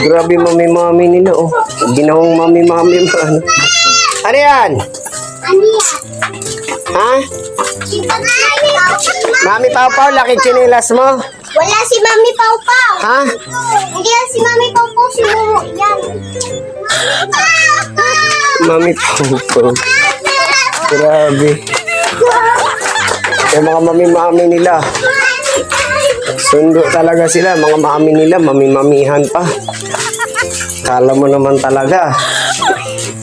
Grabe mami-mami nila, oh. Ginawang mami-mami mo, ano. Ano yan? Ha? Mami Pau Pau, laki chinilas mo. Wala si Mami Pau Pau. Ha? Hindi yan si Mami Pau Pau, si Mumu yan. Mami Pau Pau. Grabe. Yung mga mami-mami nila. Sundo talaga sila. Mga mami nila, mami-mamihan pa. Kala mo naman talaga.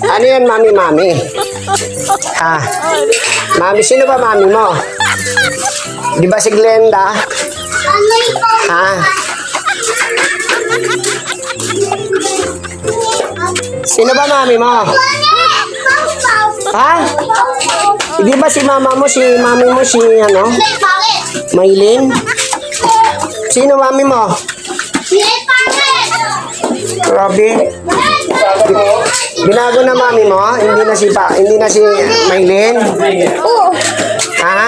Ano yan, mami-mami? Ha? Mami, sino ba mami mo? Di ba si Glenda? Mami Pau Pau. Ha? Sino ba mami mo? Ha? Di ba si mama mo, si mami mo, si ano? Maylin? Sino mami mo? Grabe. Binago na mami mo? Hindi na si Maylin? Ha?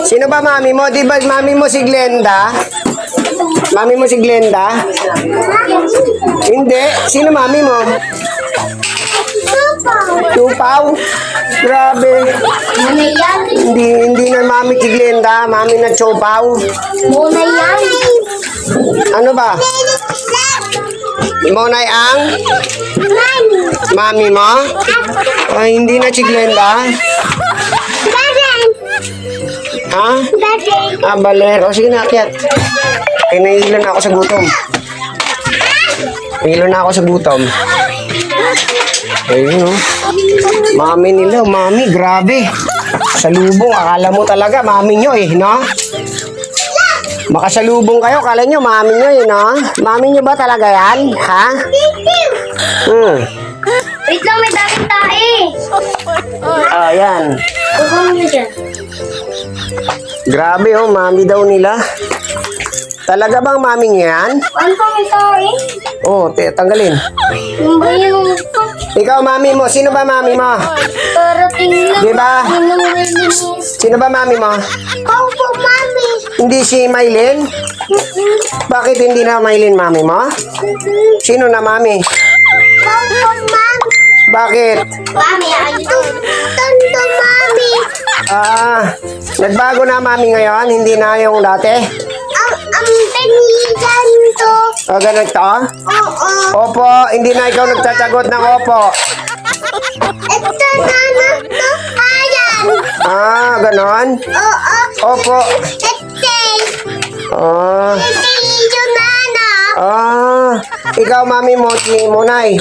Sino ba mami mo? Di ba mami mo si Glenda? Mami mo si Glenda? Hindi. Sino mami mo? Tupaw? Grabe. Hindi na mami si Glenda. Mami na Tupaw. Muna yan. Ano ba? Monay ang? Mami mo? Ay, hindi na si Glenda. Ha? Balero. Sige na, akyat. Nahihilo na ako sa gutom. Nahihilo na ako sa gutom. Ayun, oh. Mami nila, mami, grabe. Salubong, akala mo talaga, mami nyo eh, no? Makasalubong kayo, akala nyo, mami nyo eh, no? Mami nyo ba talaga yan? Ha? Wait lang, may daming tae. Ah, yan. Bukong mo dyan. Grabe, oh, mami daw nila. Talaga bang mami nyo yan? Ano pa may tae? Oh, tanggalin. Yung ba yung Ikaw, mami mo. Sino ba mami mo? parating lang? Di ba? Anong release? Sino ba mami mo? Pau Pau, Mami. Hindi si Maylin? Bakit hindi na Maylin mami mo? Sino na mami? Pau Pau, Mami. Bakit? Mami, ano? Tondo, Mami. Nagbago na mami ngayon? Hindi na yung dati? Ang penigan to. O, ganun to? Oo. Opo, hindi na ikaw nagsasagot ng opo. Ito na to. Ayan. Ganon? Oo. Opo. Ito. Ito yung nana. Ikaw mami mo, si Munay.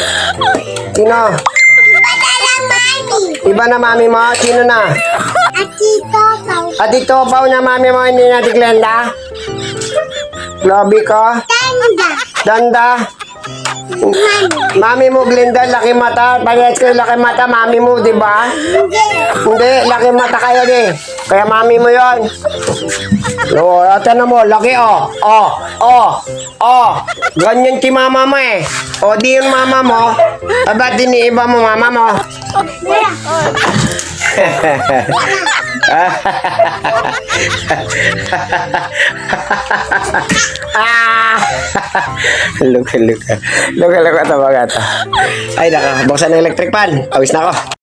Sino? Padala, Mami. Iba na mami mo? Sino na? At ito, Pau. At ito, Pau na mami mo, hindi na si Glenda? Grabe ka? Tanda. Danda? Mami mo, Glenda, laki mata. Parehas kayo laki mata, mami mo, di ba? Hindi, laki mata kayo, di. Kaya mami mo yon. No, ate na mo, laki, Ganyan si mama mo eh. O, di yung mama mo. Ba't iniiba mo mama mo? Luka ito mga ito. Ay, naka, buksan ng electric pan. Awis na ako.